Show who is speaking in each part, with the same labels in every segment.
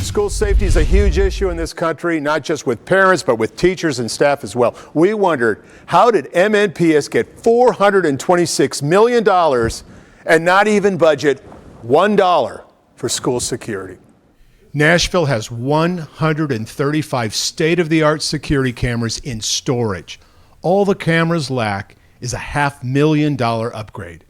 Speaker 1: School safety is a huge issue in this country, not just with parents, but with teachers and staff as well. We wondered, how did MNPS get $426 million and not even budget $1 for school security? Nashville has 135 state-of-the-art security cameras in storage. All the cameras lack is a $500,000 upgrade.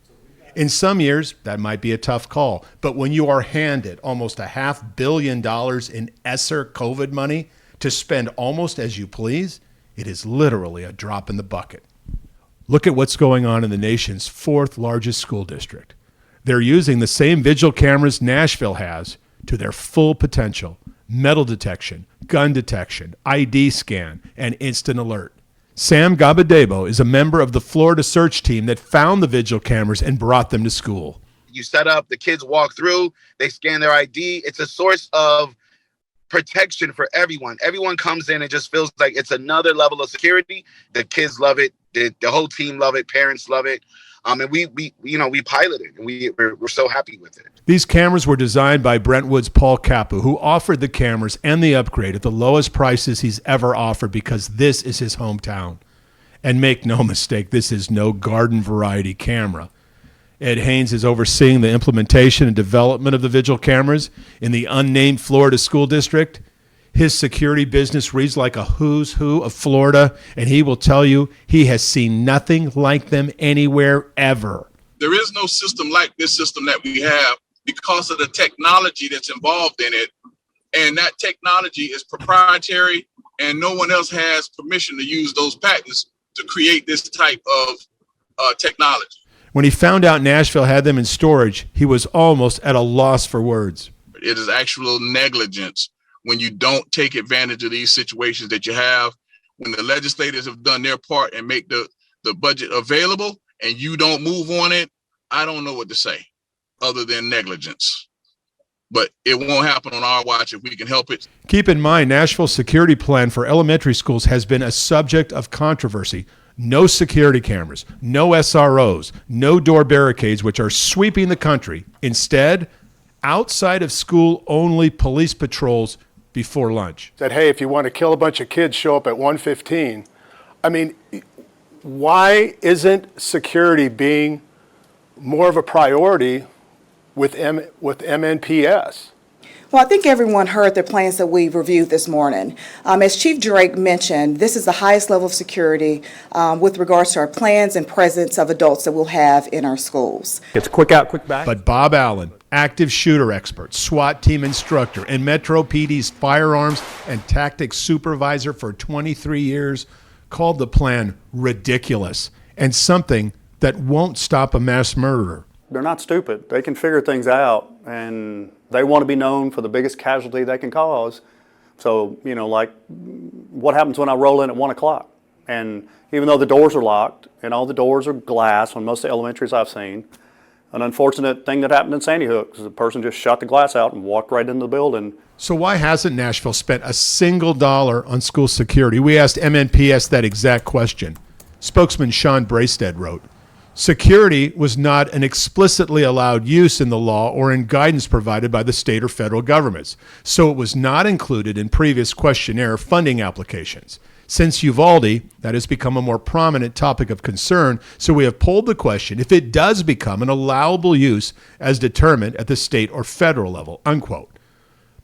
Speaker 1: In some years, that might be a tough call, but when you are handed almost $500 million in ESSER COVID money to spend almost as you please, it is literally a drop in the bucket. Look at what's going on in the nation's fourth largest school district. They're using the same Vigil cameras Nashville has to their full potential: metal detection, gun detection, ID scan, and instant alert. Sam Gabadebo is a member of the Florida search team that found the Vigil cameras and brought them to school.
Speaker 2: You set up, the kids walk through, they scan their ID. It's a source of protection for everyone. Everyone comes in and just feels like it's another level of security. The kids love it. The whole team love it. Parents love it. And we pilot it, and we're so happy with it.
Speaker 1: These cameras were designed by Brentwood's Paul Capu, who offered the cameras and the upgrade at the lowest prices he's ever offered because this is his hometown. And make no mistake, this is no garden variety camera. Ed Haynes is overseeing the implementation and development of the Vigil cameras in the unnamed Florida school district. His security business reads like a who's who of Florida, and he will tell you he has seen nothing like them anywhere ever.
Speaker 3: There is no system like this system that we have because of the technology that's involved in it. And that technology is proprietary, and no one else has permission to use those patents to create this type of technology.
Speaker 1: When he found out Nashville had them in storage, he was almost at a loss for words.
Speaker 3: It is actual negligence when you don't take advantage of these situations that you have, when the legislators have done their part and make the budget available and you don't move on it. I don't know what to say other than negligence. But it won't happen on our watch if we can help it.
Speaker 1: Keep in mind, Nashville's security plan for elementary schools has been a subject of controversy. No security cameras, no SROs, no door barricades, which are sweeping the country. Instead, outside of school only police patrols before lunch. Said, hey, if you want to kill a bunch of kids, show up at 1:15. I mean, why isn't security being more of a priority with MNPS?
Speaker 4: Well, I think everyone heard the plans that we reviewed this morning. As Chief Drake mentioned, this is the highest level of security with regards to our plans and presence of adults that we'll have in our schools.
Speaker 5: It's quick out, quick back.
Speaker 1: But Bob Allen, active shooter expert, SWAT team instructor, and Metro PD's firearms and tactics supervisor for 23 years, called the plan ridiculous and something that won't stop a mass murderer.
Speaker 5: They're not stupid. They can figure things out, and they want to be known for the biggest casualty they can cause. So, like what happens when I roll in at 1 o'clock? And even though the doors are locked and all the doors are glass on most of the elementaries I've seen, an unfortunate thing that happened in Sandy Hook is the person just shot the glass out and walked right into the building.
Speaker 1: So why hasn't Nashville spent a single dollar on school security? We asked MNPS that exact question. Spokesman Sean Braystead wrote, security was not an explicitly allowed use in the law or in guidance provided by the state or federal governments, so it was not included in previous questionnaire funding applications. Since Uvalde, that has become a more prominent topic of concern, so we have polled the question if it does become an allowable use as determined at the state or federal level, unquote.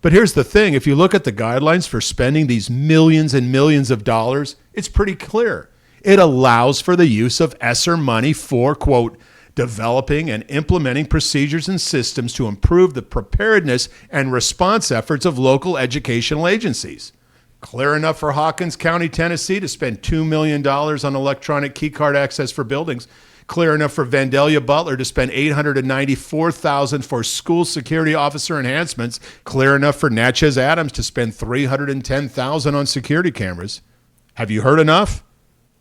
Speaker 1: But here's the thing, if you look at the guidelines for spending these millions and millions of dollars, it's pretty clear. It allows for the use of ESSER money for, quote, developing and implementing procedures and systems to improve the preparedness and response efforts of local educational agencies. Clear enough for Hawkins County, Tennessee to spend $2 million on electronic keycard access for buildings. Clear enough for Vandalia Butler to spend $894,000 for school security officer enhancements. Clear enough for Natchez Adams to spend $310,000 on security cameras. Have you heard enough?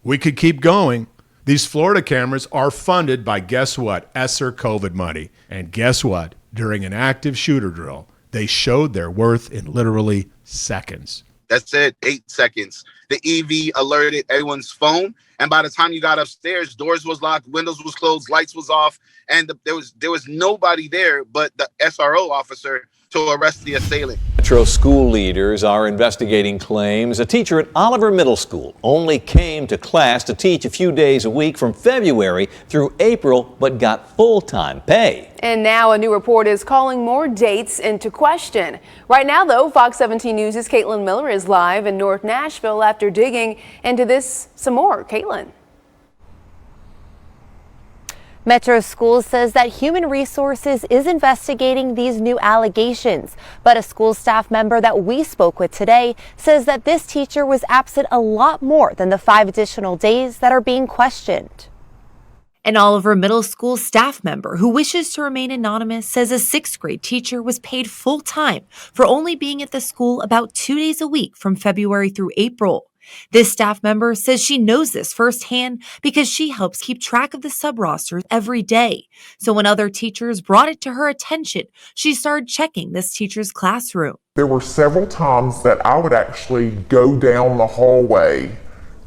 Speaker 1: We could keep going. These Florida cameras are funded by, guess what? ESSER COVID money. And guess what? During an active shooter drill, they showed their worth in literally seconds.
Speaker 2: That's it, 8 seconds. The EV alerted everyone's phone, and by the time you got upstairs, doors was locked, windows was closed, lights was off, and there was nobody there but the SRO officer to arrest the assailant.
Speaker 6: Metro school leaders are investigating claims a teacher at Oliver Middle School only came to class to teach a few days a week from February through April, but got full-time pay.
Speaker 7: And now a new report is calling more dates into question. Right now, though, Fox 17 News' Caitlin Miller is live in North Nashville after digging into this some more. Caitlin.
Speaker 8: Metro Schools says that Human Resources is investigating these new allegations, but a school staff member that we spoke with today says that this teacher was absent a lot more than the 5 additional days that are being questioned. An Oliver Middle School staff member who wishes to remain anonymous says a 6th grade teacher was paid full-time for only being at the school about 2 days a week from February through April. This staff member says she knows this firsthand because she helps keep track of the sub-rosters every day. So when other teachers brought it to her attention, she started checking this teacher's classroom.
Speaker 9: There were several times that I would actually go down the hallway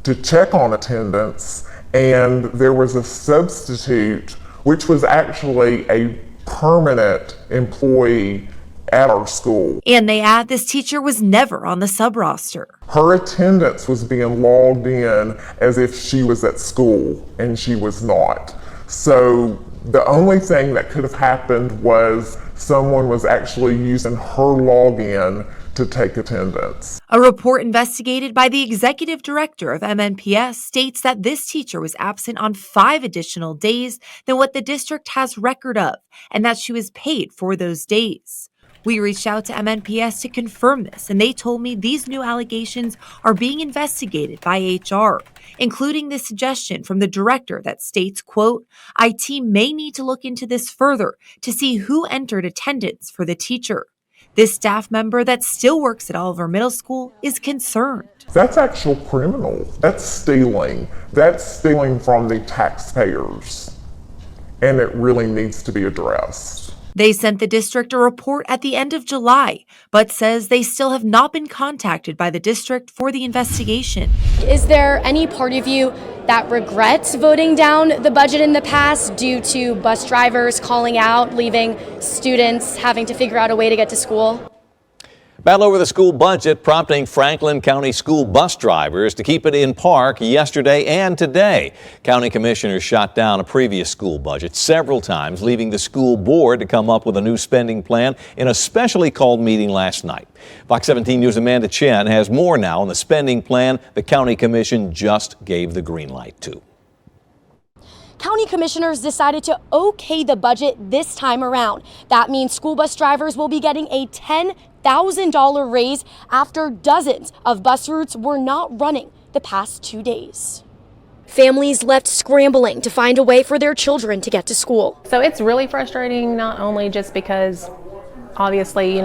Speaker 9: to check on attendance, and there was a substitute, which was actually a permanent employee at our school.
Speaker 8: And they add this teacher was never on the sub-roster.
Speaker 9: Her attendance was being logged in as if she was at school, and she was not. So the only thing that could have happened was someone was actually using her login to take attendance.
Speaker 8: A report investigated by the executive director of MNPS states that this teacher was absent on 5 additional days than what the district has record of, and that she was paid for those days. We reached out to MNPS to confirm this, and they told me these new allegations are being investigated by HR, including the suggestion from the director that states, quote, IT may need to look into this further to see who entered attendance for the teacher. This staff member that still works at Oliver Middle School is concerned.
Speaker 9: That's actual criminal. That's stealing. That's stealing from the taxpayers. And it really needs to be addressed.
Speaker 8: They sent the district a report at the end of July, but says they still have not been contacted by the district for the investigation.
Speaker 10: Is there any part of you that regrets voting down the budget in the past due to bus drivers calling out, leaving students having to figure out a way to get to school?
Speaker 6: Battle over the school budget prompting Franklin County school bus drivers to keep it in park yesterday and today. County commissioners shot down a previous school budget several times, leaving the school board to come up with a new spending plan in a specially called meeting last night. Fox 17 News' Amanda Chen has more now on the spending plan the county commission just gave the green light to.
Speaker 10: County commissioners decided to okay the budget this time around. That means school bus drivers will be getting a $10,000 raise after dozens of bus routes were not running the past 2 days. Families left scrambling to find a way for their children to get to school.
Speaker 11: So it's really frustrating, not only just because obviously,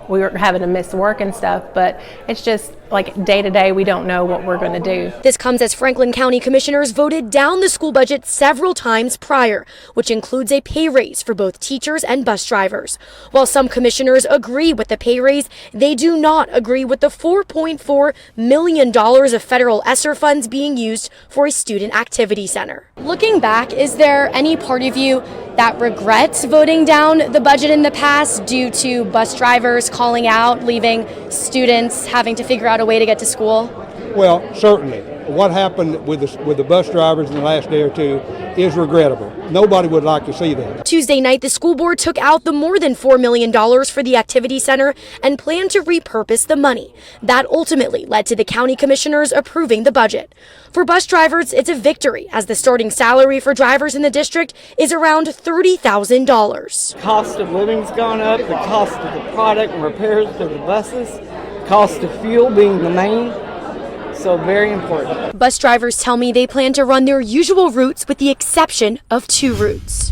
Speaker 11: we were having to miss work and stuff, but it's just like day to day, we don't know what we're going to do.
Speaker 10: This comes as Franklin County commissioners voted down the school budget several times prior, which includes a pay raise for both teachers and bus drivers. While some commissioners agree with the pay raise, they do not agree with the $4.4 million of federal ESSER funds being used for a student activity center. Looking back, is there any part of you that regrets voting down the budget in the past due to bus drivers calling out, leaving students having to figure out a way to get to school?
Speaker 12: Well, certainly. What happened with the bus drivers in the last day or two is regrettable. Nobody would like to see that.
Speaker 10: Tuesday night, the school board took out the more than $4 million for the activity center and planned to repurpose the money. That ultimately led to the county commissioners approving the budget. For bus drivers, it's a victory, as the starting salary for drivers in the district is around $30,000.
Speaker 13: Cost of living's gone up, the cost of the product and repairs to the buses, cost of fuel being the main. So very important.
Speaker 10: Bus drivers tell me they plan to run their usual routes with the exception of 2 routes.